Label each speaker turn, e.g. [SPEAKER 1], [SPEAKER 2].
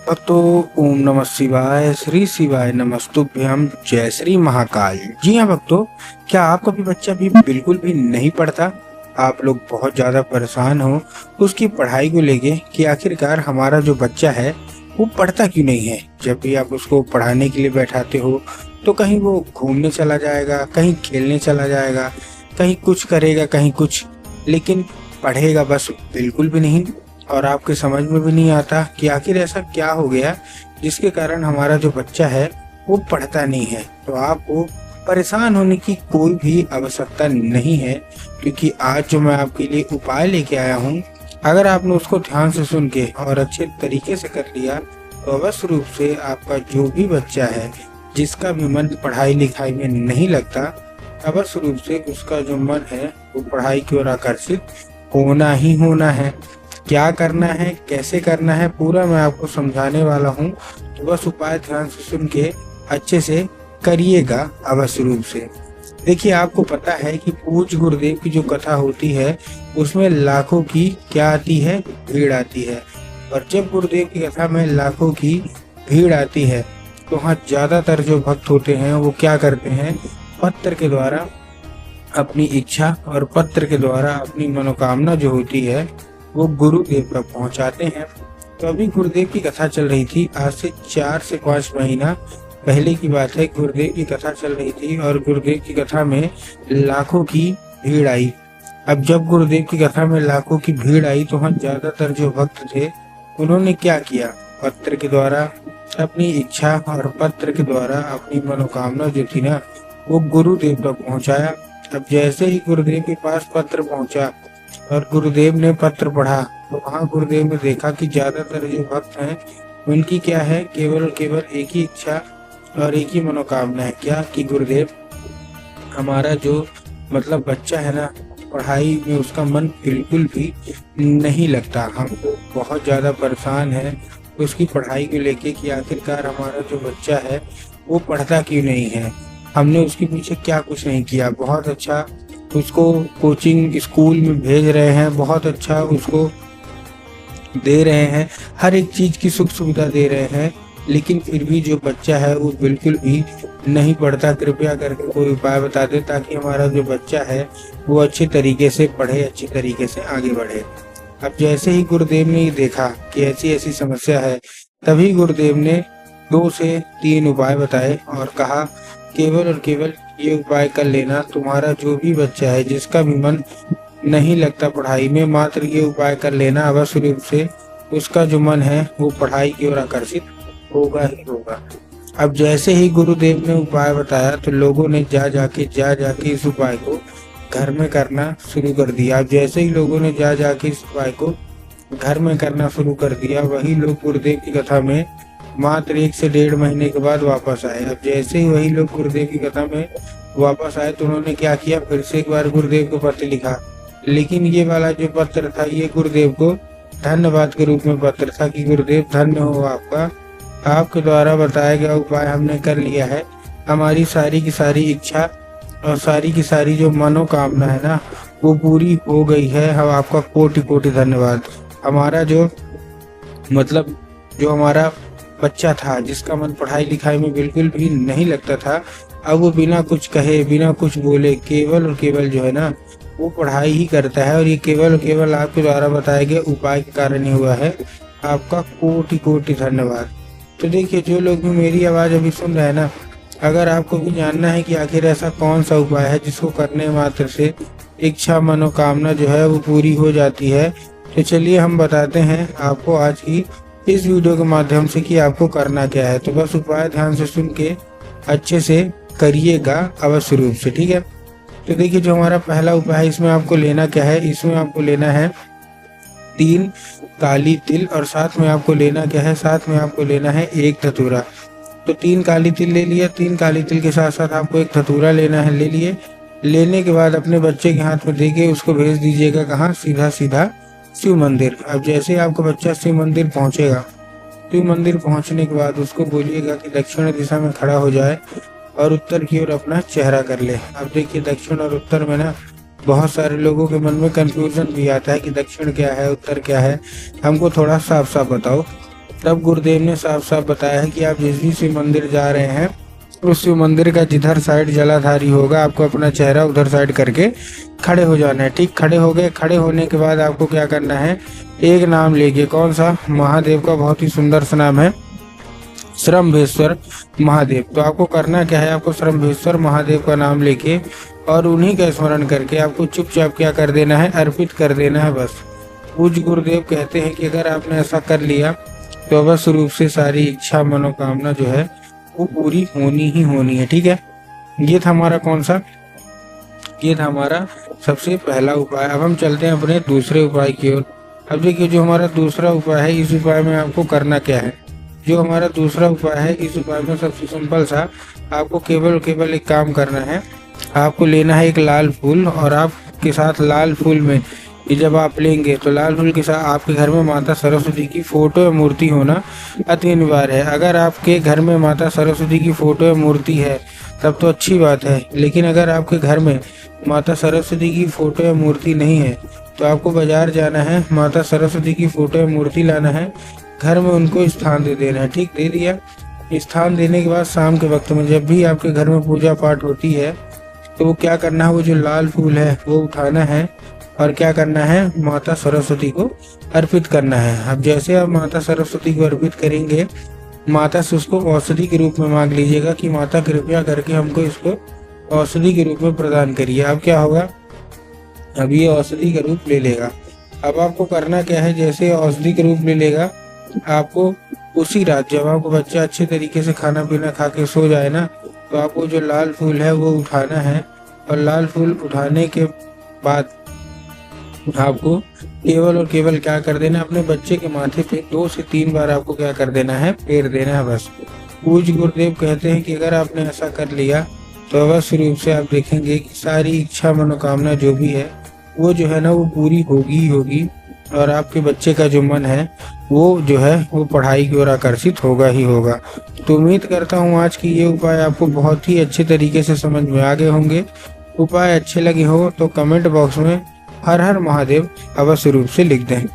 [SPEAKER 1] भक्तों, ओम नमः शिवाय, श्री शिवाय नमस्तुभ्यम, जय श्री महाकाल। जी हाँ भक्तों, क्या आपका भी बच्चा भी बिल्कुल भी नहीं पढ़ता? आप लोग बहुत ज़्यादा परेशान हो उसकी पढ़ाई को लेके कि आखिरकार हमारा जो बच्चा है वो पढ़ता क्यों नहीं है। जब भी आप उसको पढ़ाने के लिए बैठाते हो तो कहीं वो घूमने चला जाएगा, कहीं खेलने चला जाएगा, कहीं कुछ करेगा, कहीं कुछ, लेकिन पढ़ेगा बस बिल्कुल भी नहीं। और आपके समझ में भी नहीं आता कि आखिर ऐसा क्या हो गया जिसके कारण हमारा जो बच्चा है वो पढ़ता नहीं है। तो आपको परेशान होने की कोई भी आवश्यकता नहीं है, क्योंकि आज जो मैं आपके लिए उपाय लेके आया हूँ, अगर आपने उसको ध्यान से सुन के और अच्छे तरीके से कर लिया तो अवश्य रूप से आपका जो भी बच्चा है जिसका भी मन पढ़ाई लिखाई में नहीं लगता, अवश्य रूप से उसका जो मन है वो पढ़ाई की ओर आकर्षित होना ही होना है। क्या करना है, कैसे करना है, पूरा मैं आपको समझाने वाला हूँ। तो बस उपाय ध्यान से सुन के अच्छे से करिएगा अवश्य रूप से। देखिए, आपको पता है कि पूज्य गुरुदेव की जो कथा होती है उसमें लाखों की क्या आती है, भीड़ आती है। और जब गुरुदेव की कथा में लाखों की भीड़ आती है तो वहाँ ज्यादातर जो भक्त होते हैं वो क्या करते हैं, पत्र के द्वारा अपनी इच्छा और पत्र के द्वारा अपनी मनोकामना जो होती है वो गुरुदेव तक पहुंचाते हैं। तो अभी गुरुदेव की कथा चल रही थी, आज से 4 से 5 महीना पहले की बात है। गुरुदेव की कथा चल रही थी और गुरुदेव की कथा में लाखों की भीड़ आई। अब जब गुरुदेव की कथा में लाखों की भीड़ आई तो वहाँ ज्यादातर जो भक्त थे उन्होंने क्या किया, पत्र के द्वारा अपनी इच्छा और पत्र के द्वारा अपनी मनोकामना जो थी ना वो गुरुदेव तक पहुंचाया। अब जैसे ही गुरुदेव के पास पत्र पहुंचा और गुरुदेव ने पत्र पढ़ा तो वहाँ गुरुदेव ने देखा कि ज्यादातर जो भक्त हैं उनकी क्या है, केवल और केवल एक ही इच्छा और एक ही मनोकामना है, क्या कि गुरुदेव हमारा जो बच्चा है ना, पढ़ाई में उसका मन बिल्कुल भी नहीं लगता। हम बहुत ज्यादा परेशान है उसकी पढ़ाई को लेके कि आखिरकार हमारा जो बच्चा है वो पढ़ता क्यों नहीं है। हमने उसके पीछे क्या कुछ नहीं किया, बहुत अच्छा उसको कोचिंग स्कूल में भेज रहे हैं, बहुत अच्छा उसको दे रहे हैं, हर एक चीज की सुख सुविधा दे रहे हैं, लेकिन फिर भी जो बच्चा है वो बिल्कुल भी नहीं पढ़ता। कृपया करके कोई उपाय बता दे ताकि हमारा जो बच्चा है वो अच्छे तरीके से पढ़े, अच्छे तरीके से आगे बढ़े। अब जैसे ही गुरुदेव ने देखा कि ऐसी ऐसी समस्या है, तभी गुरुदेव ने 2 से 3 उपाय बताए और कहा केवल और केवल ये उपाय कर लेना, तुम्हारा जो भी बच्चा है जिसका भी मन नहीं लगता पढ़ाई में, मात्र ये उपाय कर लेना, अवश्य रूप से उसका जो मन है वो पढ़ाई की ओर आकर्षित होगा ही होगा। अब जैसे ही गुरुदेव ने उपाय बताया तो लोगों ने जा जाके इस उपाय को घर में करना शुरू कर दिया। अब जैसे ही लोगों ने जा जाके इस उपाय को घर में करना शुरू कर दिया, वही लोग गुरुदेव की कथा में मात्र 1 से 1.5 महीने के बाद वापस आए। अब जैसे ही वही लोग गुरुदेव की कथा में वापस आए तो उन्होंने क्या किया, फिर से एक बार गुरुदेव को पत्र लिखा, लेकिन ये वाला जो पत्र था ये गुरुदेव को धन्यवाद के रूप में पत्र था कि गुरुदेव धन्य हो आपका, आपके द्वारा बताया गया उपाय हमने कर लिया है, हमारी सारी की सारी इच्छा और सारी की सारी जो मनोकामना है ना वो पूरी हो गई है। हम आपका कोटि कोटि धन्यवाद। हमारा जो जो हमारा बच्चा था जिसका मन पढ़ाई लिखाई में बिल्कुल भी नहीं लगता था, अब वो बिना कुछ कहे बिना कुछ बोले केवल और केवल जो है ना वो पढ़ाई ही करता है, और ये केवल और केवल आपके द्वारा बताए गए उपाय के कारण ही हुआ है। आपका कोटि कोटि धन्यवाद। तो देखिए, जो लोग भी मेरी आवाज अभी सुन रहे हैं ना, अगर आपको भी जानना है कि आखिर ऐसा कौन सा उपाय है जिसको करने मात्र से इच्छा मनोकामना जो है वो पूरी हो जाती है, तो चलिए हम बताते हैं आपको आज की इस वीडियो के माध्यम से कि आपको करना क्या है। तो बस उपाय ध्यान से सुन के अच्छे से करिएगा अवश्य रूप से, ठीक है। तो देखिए, जो हमारा पहला उपाय है इसमें आपको लेना क्या है, इसमें आपको लेना है 3 काली तिल और साथ में आपको लेना क्या है, साथ में आपको लेना है 1 धतूरा। तो 3 काली तिल ले लिया, 3 काली तिल के साथ साथ आपको 1 धतूरा लेना है, ले लिए। लेने के बाद अपने बच्चे के हाथ में देके उसको भेज दीजिएगा कहाँ, सीधा सीधा शिव मंदिर। अब जैसे आपका बच्चा शिव मंदिर पहुंचेगा, शिव मंदिर पहुंचने के बाद उसको बोलिएगा कि दक्षिण दिशा में खड़ा हो जाए और उत्तर की ओर अपना चेहरा कर ले। अब देखिए, दक्षिण और उत्तर में ना बहुत सारे लोगों के मन में कंफ्यूजन भी आता है कि दक्षिण क्या है, उत्तर क्या है, हमको थोड़ा साफ साफ बताओ। तब गुरुदेव ने साफ साफ बताया है कि आप जिस भी शिव मंदिर जा रहे हैं उस शिव मंदिर का जिधर साइड जलाधारी होगा आपको अपना चेहरा उधर साइड करके खड़े हो जाना है। ठीक, खड़े हो गए। खड़े होने के बाद आपको क्या करना है, एक नाम लेके, कौन सा, महादेव का बहुत ही सुंदर सा नाम है श्रम्भेश्वर महादेव। तो आपको करना क्या है, आपको श्रम्भेश्वर महादेव का नाम लेके और उन्हीं का स्मरण करके आपको चुपचाप क्या कर देना है, अर्पित कर देना है बस। पूज्य गुरुदेव कहते हैं कि अगर आपने ऐसा कर लिया तो अवश्य रूप से सारी इच्छा मनोकामना जो है वो पूरी होनी ही होनी है। ठीक है, ये था हमारा कौन सा, ये था हमारा सबसे पहला उपाय। अब हम चलते हैं अपने दूसरे उपाय की ओर। अब देखिए जो हमारा दूसरा उपाय है, इस उपाय में आपको करना क्या है। जो हमारा दूसरा उपाय है, इस उपाय में सबसे सिंपल सा आपको केवल एक काम करना है। आपको लेना है एक लाल फूल और आपके साथ लाल फूल में ये जब आप लेंगे तो लाल फूल के साथ आपके घर में माता सरस्वती की फोटो या मूर्ति होना अति अनिवार्य है। अगर आपके घर में माता सरस्वती की फोटो या मूर्ति है तब तो अच्छी बात है, लेकिन अगर आपके घर में माता सरस्वती की फोटो या मूर्ति नहीं है तो आपको बाजार जाना है, माता सरस्वती की फोटो या मूर्ति लाना है, घर में उनको स्थान दे देना है। ठीक, दे दिया। स्थान देने के बाद शाम के वक्त में जब भी आपके घर में पूजा पाठ होती है तो वो क्या करना है, वो जो लाल फूल है वो उठाना है और क्या करना है, माता सरस्वती को अर्पित करना है। अब जैसे आप माता सरस्वती को अर्पित करेंगे, माता से उसको औषधि के रूप में मांग लीजिएगा कि माता कृपया करके हमको इसको औषधि के रूप में प्रदान करिए। अब क्या होगा, अब ये औषधि का रूप ले लेगा। अब आपको करना क्या है, जैसे औषधि के रूप ले लेगा, आपको उसी रात जब आपको बच्चा अच्छे तरीके से खाना पीना खा के सो जाए ना, तो आपको जो लाल फूल है वो उठाना है और लाल फूल उठाने के बाद आपको केवल और केवल क्या कर देना, अपने बच्चे के माथे पे 2 से 3 बार आपको क्या कर देना है, फेर देना है बस। पूज्य गुरुदेव कहते हैं कि अगर आपने ऐसा कर लिया तो अवश्य रूप से आप देखेंगे कि सारी इच्छा मनोकामना जो भी है वो जो है ना वो पूरी होगी ही होगी और आपके बच्चे का जो मन है वो जो है वो पढ़ाई की ओर आकर्षित होगा ही होगा। तो उम्मीद करता हूँ आज की ये उपाय आपको बहुत ही अच्छे तरीके से समझ में आ गए होंगे। उपाय अच्छे लगे हो तो कमेंट बॉक्स में हर हर महादेव अवश्य रूप से लिख दें।